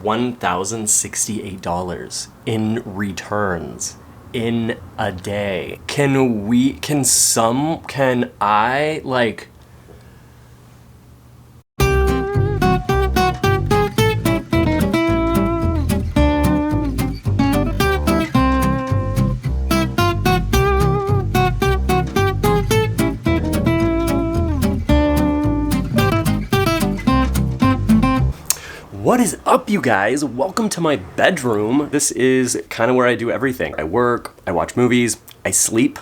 $1,068 in returns in a day. Can I, like... What is up, you guys? Welcome to my bedroom. This is kind of where I do everything. I work, I watch movies, I sleep.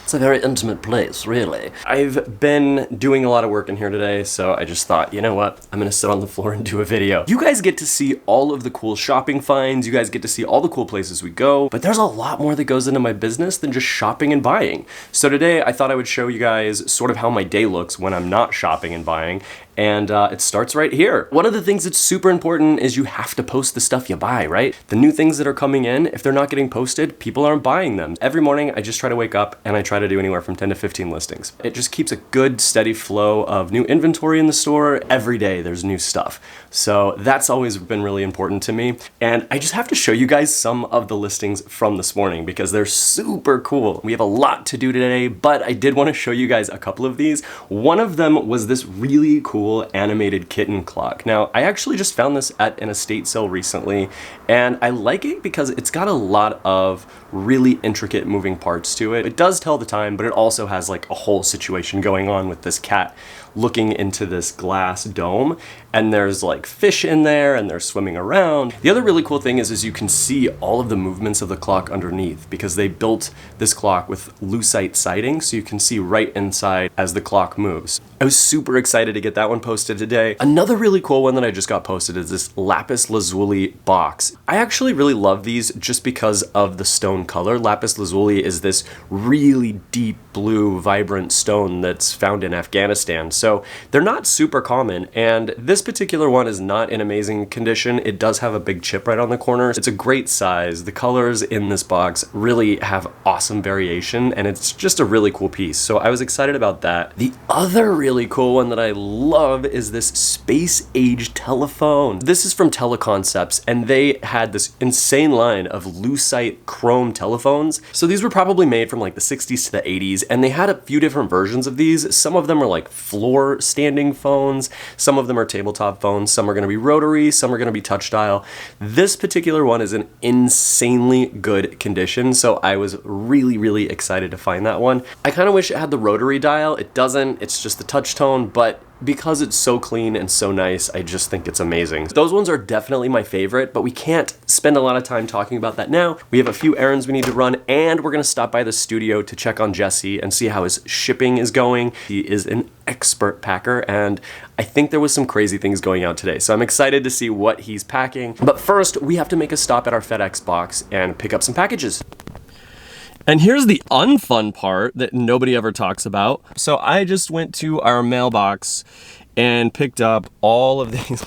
It's a very intimate place, really. I've been doing a lot of work in here today, so I just thought, you know what? I'm gonna sit on the floor and do a video. You guys get to see all of the cool shopping finds, you guys get to see all the cool places we go, but there's a lot more that goes into my business than just shopping and buying. So today, I thought I would show you guys sort of how my day looks when I'm not shopping and buying, and it starts right here. One of the things that's super important is you have to post the stuff you buy, right? The new things that are coming in, if they're not getting posted, people aren't buying them. Every morning, I just try to wake up and I try to do anywhere from 10 to 15 listings. It just keeps a good, steady flow of new inventory in the store. Every day, there's new stuff. So that's always been really important to me. And I just have to show you guys some of the listings from this morning because they're super cool. We have a lot to do today, but I did want to show you guys a couple of these. One of them was this really cool animated kitten clock. Now, I actually just found this at an estate sale recently, and I like it because it's got a lot of really intricate moving parts to it. It does tell the time, but it also has like a whole situation going on with this cat looking into this glass dome, and there's like fish in there and they're swimming around. The other really cool thing is you can see all of the movements of the clock underneath because they built this clock with lucite siding, so you can see right inside as the clock moves. I was super excited to get that one posted today. Another really cool one that I just got posted is this lapis lazuli box. I actually really love these just because of the stone color. Lapis lazuli is this really deep blue, vibrant stone that's found in Afghanistan. So they're not super common, and this particular one is not in amazing condition. It does have a big chip right on the corner. It's a great size. The colors in this box really have awesome variation, and it's just a really cool piece. So I was excited about that. The other really cool one that I love is this space age telephone. This is from Teleconcepts, and they had this insane line of lucite chrome telephones. So these were probably made from like the 60s to the 80s, and they had a few different versions of these. Some of them are like floor standing phones, some of them are tabletop phones, some are going to be rotary, some are going to be touch dial. This particular one is in insanely good condition, so I was really excited to find that one. I kind of wish it had the rotary dial. It doesn't, it's just the touch tone, but because it's so clean and so nice, I just think it's amazing. Those ones are definitely my favorite, but we can't spend a lot of time talking about that now. We have a few errands we need to run, and we're gonna stop by the studio to check on Jesse and see how his shipping is going. He is an expert packer, and I think there was some crazy things going out today, so I'm excited to see what he's packing. But first, we have to make a stop at our FedEx box and pick up some packages. And here's the unfun part that nobody ever talks about. So I just went to our mailbox and picked up all of these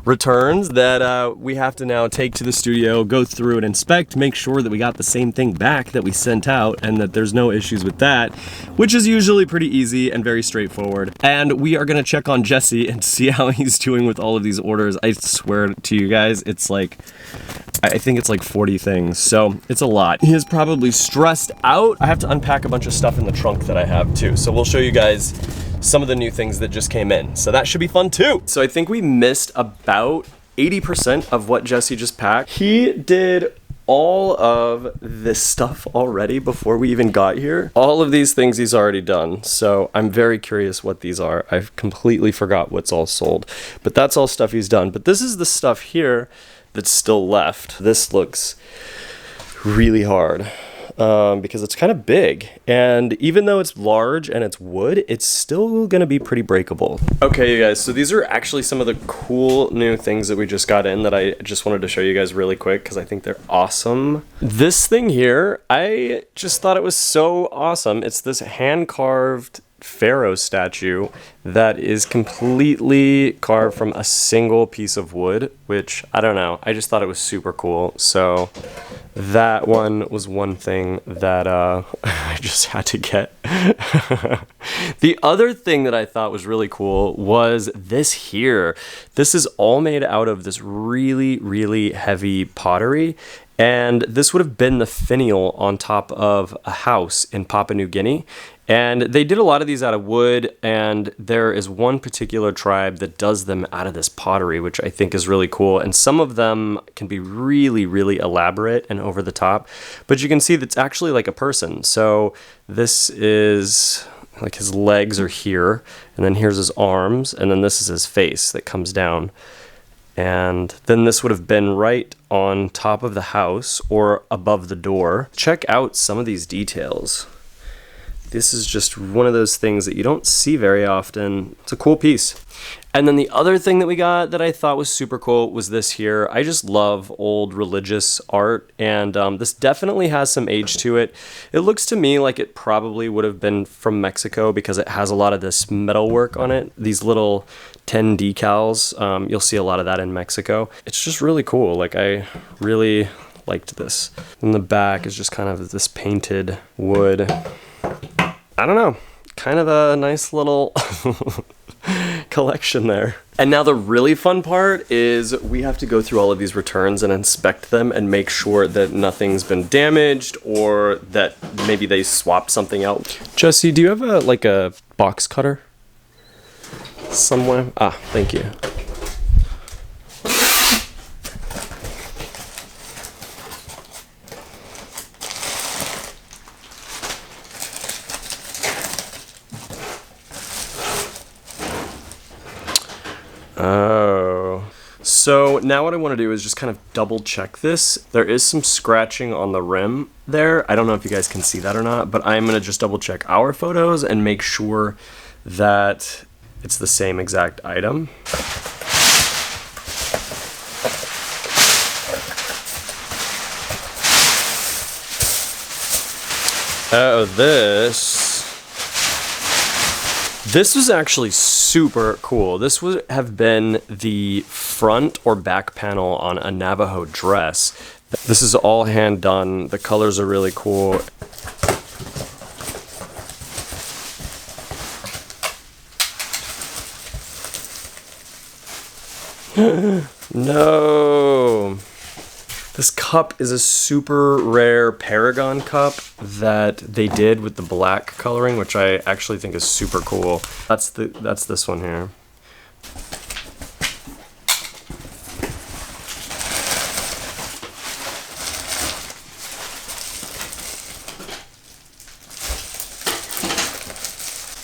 returns that we have to now take to the studio, go through and inspect, make sure that we got the same thing back that we sent out and that there's no issues with that, which is usually pretty easy and very straightforward. And we are gonna check on Jesse and see how he's doing with all of these orders. I swear to you guys, it's like, I think it's like 40 things, so it's a lot. He is probably stressed out. I have to unpack a bunch of stuff in the trunk that I have too, so we'll show you guys some of the new things that just came in. So that should be fun too. So I think we missed about 80% of what Jesse just packed. He did all of this stuff already before we even got here. All of these things he's already done, so I'm very curious what these are. I've completely forgot what's all sold, but that's all stuff he's done. But this is the stuff here that's still left. This looks really hard because it's kind of big, and even though it's large and it's wood, it's still gonna be pretty breakable. Okay, you guys, so these are actually some of the cool new things that we just got in that I just wanted to show you guys really quick because I think they're awesome. This thing here, I just thought it was so awesome. It's this hand-carved pharaoh statue that is completely carved from a single piece of wood, which I don't know, I just thought it was super cool. So that one was one thing that I just had to get. The other thing that I thought was really cool was this here. This is all made out of this really, really heavy pottery. And this would have been the finial on top of a house in Papua New Guinea. And they did a lot of these out of wood, and there is one particular tribe that does them out of this pottery, which I think is really cool. And some of them can be really, really elaborate and over the top. But you can see that's actually like a person. So this is like his legs are here, and then here's his arms, and then this is his face that comes down. And then this would have been right on top of the house or above the door. Check out some of these details. This is just one of those things that you don't see very often. It's a cool piece. And then the other thing that we got that I thought was super cool was this here. I just love old religious art, and this definitely has some age to it. It looks to me like it probably would have been from Mexico because it has a lot of this metalwork on it. These little 10 decals, you'll see a lot of that in Mexico. It's just really cool. Like, I really liked this. And the back is just kind of this painted wood. I don't know, kind of a nice little collection there. And now the really fun part is we have to go through all of these returns and inspect them and make sure that nothing's been damaged or that maybe they swapped something out. Jesse, do you have a box cutter somewhere? Ah, thank you. Oh. So now what I want to do is just kind of double check this. There is some scratching on the rim there. I don't know if you guys can see that or not, but I'm going to just double check our photos and make sure that it's the same exact item. Oh, This was actually super cool. This would have been the front or back panel on a Navajo dress. This is all hand done. The colors are really cool. No. This cup is a super rare Paragon cup that they did with the black coloring, which I actually think is super cool. That's this one here.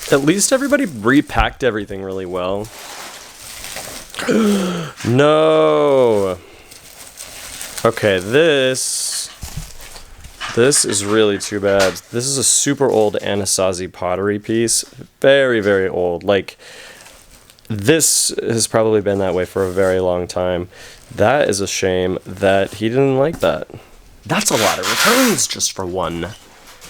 At least everybody repacked everything really well. No. Okay, this is really too bad. This is a super old Anasazi pottery piece. Very, very old. Like, this has probably been that way for a very long time. That is a shame that he didn't like that. That's a lot of returns just for one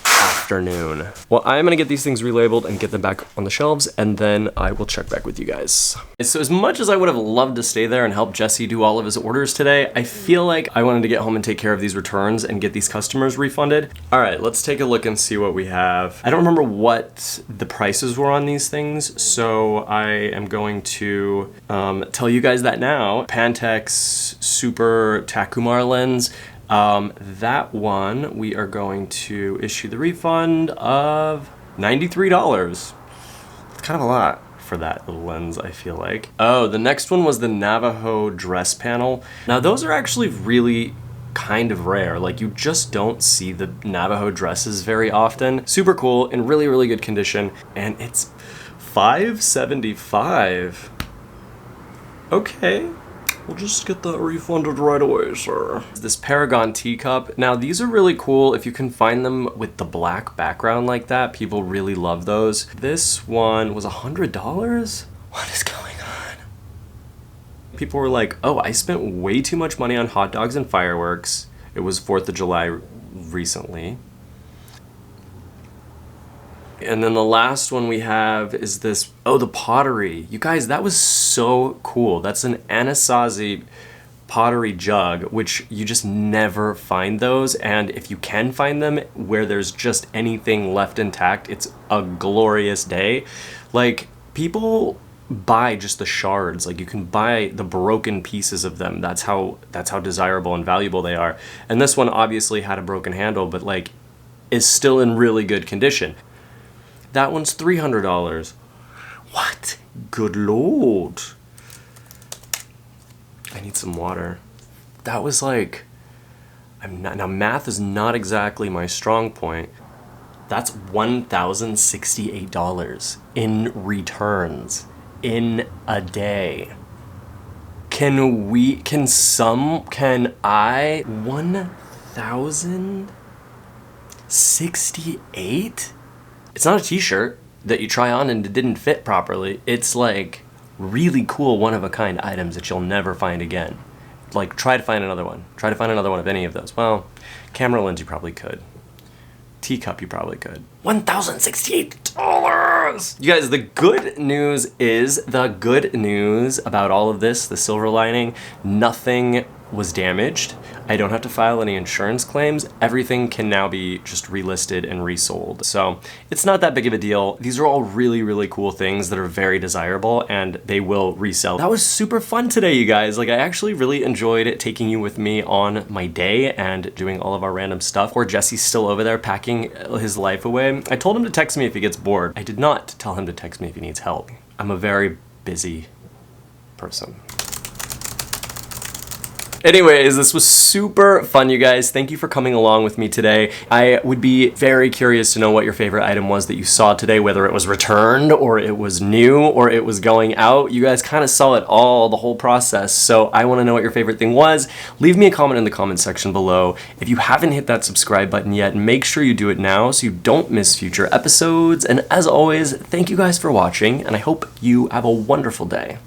afternoon. Well, I'm gonna get these things relabeled and get them back on the shelves, and then I will check back with you guys. So as much as I would have loved to stay there and help Jesse do all of his orders today, I feel like I wanted to get home and take care of these returns and get these customers refunded. All right, let's take a look and see what we have. I don't remember what the prices were on these things, so I am going to tell you guys that now. Pantex Super Takumar lens. That one, we are going to issue the refund of $93. It's kind of a lot for that little lens, I feel like. Oh, the next one was the Navajo dress panel. Now those are actually really kind of rare. Like, you just don't see the Navajo dresses very often. Super cool, in really, really good condition, and it's $575. Okay. We'll just get that refunded right away, sir. This Paragon teacup. Now, these are really cool. If you can find them with the black background like that, people really love those. This one was $100? What is going on? People were like, oh, I spent way too much money on hot dogs and fireworks. It was 4th of July recently. And then the last one we have is this, oh, the pottery. You guys, that was so cool. That's an Anasazi pottery jug, which you just never find those. And if you can find them where there's just anything left intact, it's a glorious day. Like, people buy just the shards. Like, you can buy the broken pieces of them. That's how desirable and valuable they are. And this one obviously had a broken handle, but like is still in really good condition. That one's $300. What? Good Lord. I need some water. That was like, now math is not exactly my strong point. That's $1,068 in returns in a day. Can I 1,068? It's not a t-shirt that you try on and it didn't fit properly. It's like really cool, one-of-a-kind items that you'll never find again. Like, try to find another one. Try to find another one of any of those. Well, camera lens you probably could. Teacup you probably could. $1,068! You guys, the good news about all of this, the silver lining, nothing was damaged. I don't have to file any insurance claims. Everything can now be just relisted and resold. So it's not that big of a deal. These are all really, really cool things that are very desirable and they will resell. That was super fun today, you guys. Like, I actually really enjoyed taking you with me on my day and doing all of our random stuff. Poor Jesse's still over there packing his life away. I told him to text me if he gets bored. I did not tell him to text me if he needs help. I'm a very busy person. Anyways, this was super fun, you guys. Thank you for coming along with me today. I would be very curious to know what your favorite item was that you saw today, whether it was returned or it was new or it was going out. You guys kind of saw it all, the whole process. So I want to know what your favorite thing was. Leave me a comment in the comment section below. If you haven't hit that subscribe button yet, make sure you do it now so you don't miss future episodes. And as always, thank you guys for watching, and I hope you have a wonderful day.